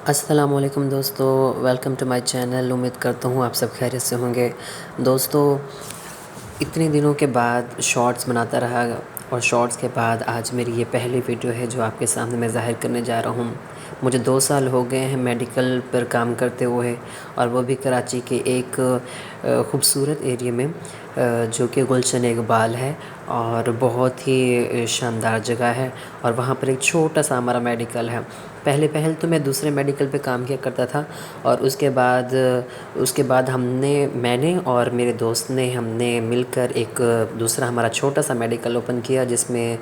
अस्सलामुअलैकुम दोस्तों, welcome to my channel. उम्मीद करता हूँ आप सब खैरियत से होंगे। दोस्तों, इतने दिनों के बाद शॉर्ट्स बनाता रहा और शॉर्ट्स के बाद आज मेरी ये पहली वीडियो है जो आपके सामने मैं ज़ाहिर करने जा रहा हूँ। मुझे 2 साल हो गए हैं मेडिकल पर काम करते हुए, और वो भी कराची के एक ख़ूबसूरत एरिया में, जो कि गुलशन इकबाल है और बहुत ही शानदार जगह है। और वहाँ पर एक छोटा सा हमारा मेडिकल है। पहले तो मैं दूसरे मेडिकल पे काम किया करता था, और उसके बाद मैंने और मेरे दोस्त ने हमने मिलकर एक दूसरा हमारा छोटा सा मेडिकल ओपन किया, जिसमें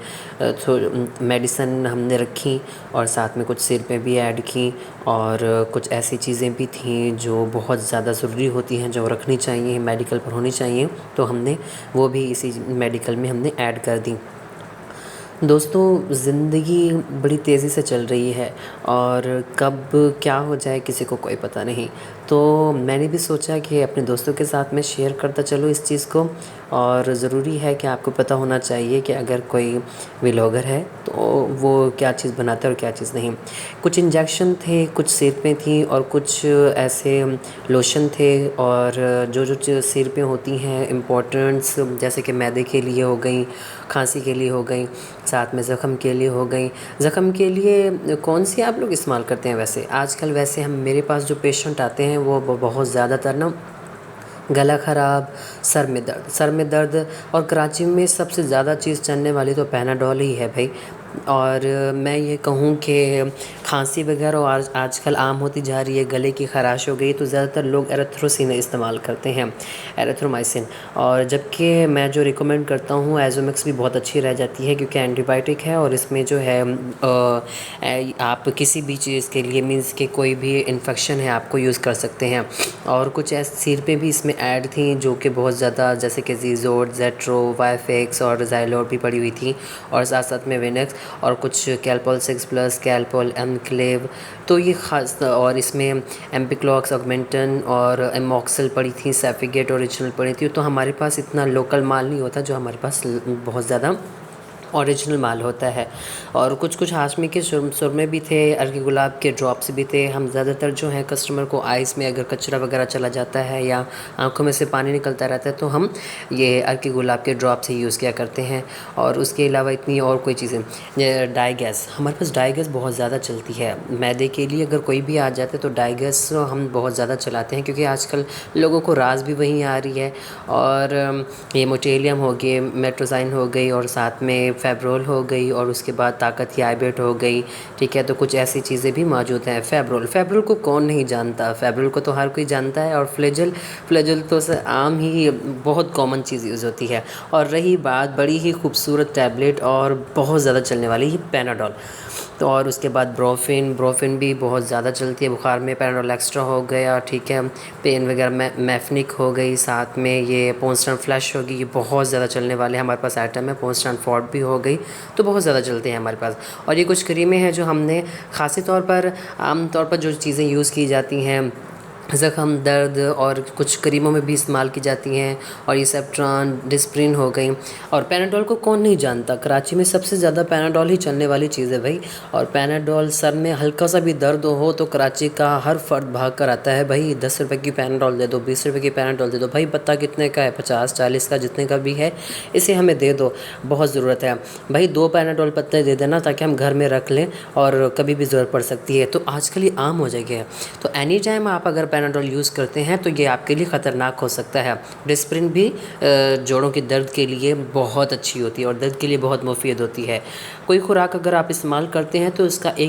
मेडिसिन हमने रखी और साथ में कुछ सिरपें भी ऐड की, और कुछ ऐसी चीज़ें भी थीं जो बहुत ज़्यादा ज़रूरी होती हैं, जो रखनी चाहिए, मेडिकल पर होनी चाहिए, तो हमने वो भी इसी मेडिकल में हमने ऐड कर दी। दोस्तों, ज़िंदगी बड़ी तेज़ी से चल रही है और कब क्या हो जाए किसी को कोई पता नहीं। तो मैंने भी सोचा कि अपने दोस्तों के साथ मैं शेयर करता चलूँ इस चीज़ को। और ज़रूरी है कि आपको पता होना चाहिए कि अगर कोई व्लॉगर है तो वो क्या चीज़ बनाता है और क्या चीज़ नहीं। कुछ इंजेक्शन थे, कुछ सिरपें थी और कुछ ऐसे लोशन थे, और जो सिरपें होती हैं इम्पोर्टेंट्स, जैसे कि मैदे के लिए हो गई, खांसी के लिए हो गई, साथ में ज़ख़म के लिए हो गई। ज़ख़म के लिए कौन सी आप लोग इस्तेमाल करते हैं? वैसे आजकल वैसे मेरे पास जो पेशेंट आते हैं वो बहुत ज़्यादातर ना गला ख़राब, सर में दर्द, और कराची में सबसे ज़्यादा चीज़ चलने वाली तो पैनाडोल ही है भाई। और मैं ये कहूँ कि खांसी वगैरह और आजकल आम होती जा रही है, गले की ख़राश हो गई, तो ज़्यादातर लोग एरिथ्रोसिन इस्तेमाल करते हैं, एरिथ्रोमाइसिन। और जबकि मैं जो रिकमेंड करता हूँ, एज़ोमिक्स भी बहुत अच्छी रह जाती है क्योंकि एंटीबायोटिक है, और इसमें जो है आप किसी भी चीज़ के लिए, मीन्स कि कोई भी इन्फेक्शन है आपको यूज़ कर सकते हैं। और कुछ ऐसी सिरपें भी इसमें ऐड थी जो कि बहुत ज़्यादा, जैसे कि ज़ीज़ोड, ज़ेट्रो, वाइफेक्स और ज़ाइलोड भी पड़ी हुई थी, और साथ साथ में विनेक्स, और कुछ कैलपॉल 6+, कैलपॉल एमक्लेव, तो ये ख़ास। और इसमें एम्पिक्लॉक्स, ऑगमेंटन और एमॉक्सल पड़ी थी, सेफिगेट ओरिजिनल पड़ी थी। तो हमारे पास इतना लोकल माल नहीं होता जो हमारे पास बहुत ज़्यादा ओरिजिनल माल होता है। और कुछ हाशमी के सुरमे भी थे, अर्की गुलाब के ड्रॉप्स भी थे। हम ज़्यादातर जो है कस्टमर को आइज़ में अगर कचरा वगैरह चला जाता है या आंखों में से पानी निकलता रहता है तो हम ये अर्की गुलाब के ड्रॉप्स ही यूज़ किया करते हैं। और उसके अलावा इतनी और कोई चीज़ें, डाइगैस, हमारे पास डाइगैस बहुत ज़्यादा चलती है मैदे के लिए। अगर कोई भी आ जाता है तो डाइगैस हम बहुत ज़्यादा चलाते हैं, क्योंकि आजकल लोगों को रास भी वहीं आ रही है। और ये मोटेलियम हो गए, मेट्रोजाइन हो गई, और साथ में फेब्रोल हो गई, और उसके बाद ताकत याइबेट हो गई। ठीक है, तो कुछ ऐसी चीज़ें भी मौजूद हैं। फेब्रोल को कौन नहीं जानता? फेब्रोल को तो हर कोई जानता है। और फ्लेजल तो आम ही बहुत कॉमन चीज़ यूज़ होती है। और रही बात बड़ी ही खूबसूरत टैबलेट और बहुत ज़्यादा चलने वाली ही पैनाडोल, तो और उसके बाद ब्रोफिन भी बहुत ज़्यादा चलती है बुखार में। पैनाडोल एक्स्ट्रा हो गया, ठीक है, पेन वगैरह मैफनिक हो गई, साथ में ये पोंस्टन फ्लैश होगी, ये बहुत ज़्यादा चलने वाले हमारे पास आइटम है। पोंस्टन फॉर्ट भी हो गई, तो बहुत ज़्यादा चलते हैं हमारे पास। और ये कुछ क्रीमें हैं जो हमने ख़ासी तौर पर, आम तौर पर जो चीज़ें यूज़ की जाती हैं ज़ख़म दर्द और कुछ क्रीमों में भी इस्तेमाल की जाती हैं। और ये सेप्ट्रॉन, डिस्प्रिन हो गई। और पैनाडोल को कौन नहीं जानता? कराची में सबसे ज़्यादा पैनाडोल ही चलने वाली चीज़ है भाई। और पैनाडोल, सर में हल्का सा भी दर्द हो तो कराची का हर फर्द भाग कर आता है, भाई 10 रुपये की पैनाडोल दे दो, 20 रुपये की पैनाडोल दे दो, भाई पता कितने का है, 50-40 का, जितने का भी है इसे हमें दे दो, बहुत ज़रूरत है भाई। 2 पैनाडोल पत्ते दे देना ताकि हम घर में रख लें और कभी भी ज़रूरत पड़ सकती है। तो आजकल ये आम हो जाएगी है। तो एनी टाइम आप अगर पैनाडोल यूज़ करते हैं तो ये आपके लिए ख़तरनाक हो सकता है। डिस्प्रिन भी जोड़ों के दर्द के लिए बहुत अच्छी होती है और दर्द के लिए बहुत मुफीद होती है। कोई खुराक अगर आप इस्तेमाल करते हैं तो उसकी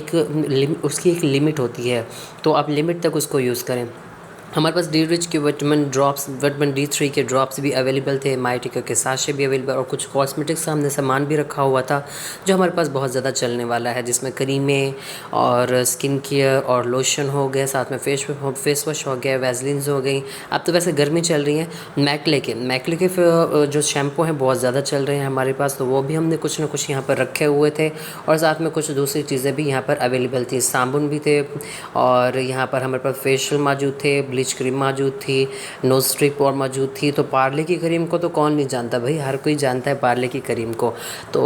एक लिमिट होती है, तो आप लिमिट तक उसको यूज़ करें। हमारे पास डी रिच के विटामिन D3 के ड्रॉप्स भी अवेलेबल थे, माइटिका के साशे भी अवेलेबल, और कुछ कॉस्मेटिक्स का हमने सामान भी रखा हुआ था जो हमारे पास बहुत ज़्यादा चलने वाला है, जिसमें क्रीमें और स्किन केयर और लोशन हो गए, साथ में फेस वॉश हो गया, वैसलिन्स हो गई। अब तो वैसे गर्मी चल रही है, मैकले के जो शैम्पू हैं बहुत ज़्यादा चल रहे हैं हमारे पास, तो वो भी हमने कुछ ना कुछ यहाँ पर रखे हुए थे। और साथ में कुछ दूसरी चीज़ें भी यहाँ पर अवेलेबल थी, साबुन भी थे, और यहाँ पर हमारे पास फेशियल मौजूद थे, रिच क्रीम मौजूद थी, नो स्ट्रिप और मौजूद थी। तो पार्ले की क्रीम को तो कौन नहीं जानता भाई, हर कोई जानता है पार्ले की क्रीम को। तो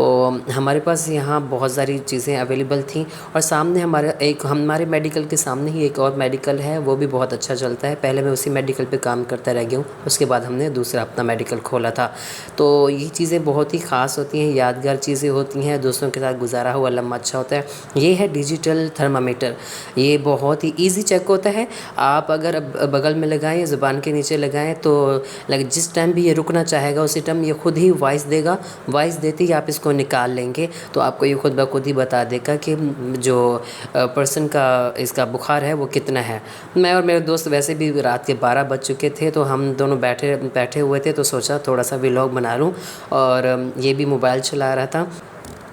हमारे पास यहाँ बहुत सारी चीज़ें अवेलेबल थी और सामने हमारे मेडिकल के सामने ही एक और मेडिकल है, वो भी बहुत अच्छा चलता है। पहले मैं उसी मेडिकल पे काम करता रह गया हूँ, उसके बाद हमने दूसरा अपना मेडिकल खोला था। तो ये चीज़ें बहुत ही ख़ास होती हैं, यादगार चीज़ें होती हैं, दोस्तों के साथ गुजारा हुआ लम्हा अच्छा होता है। ये है डिजिटल थर्मामीटर। ये बहुत ही ईजी चेक होता है। आप अगर बगल में लगाएं, ज़ुबान के नीचे लगाएं तो जिस टाइम भी ये रुकना चाहेगा उसी टाइम ये खुद ही वॉइस देगा। वॉइस देते ही आप इसको निकाल लेंगे तो आपको ये खुद ब खुद ही बता देगा कि जो पर्सन का इसका बुखार है वो कितना है। मैं और मेरे दोस्त वैसे भी रात के 12 बज चुके थे, तो हम दोनों बैठे बैठे हुए थे, तो सोचा थोड़ा सा व्लॉग बना लूँ, और ये भी मोबाइल चला रहा था।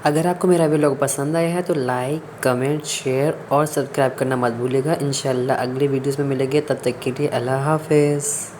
अगर आपको मेरा व्लॉग पसंद आया है तो लाइक, कमेंट, शेयर और सब्सक्राइब करना मत भूलिएगा। इंशाल्लाह अगले वीडियोस में मिलेंगे, तब तक के लिए अल्लाह हाफ़िज़।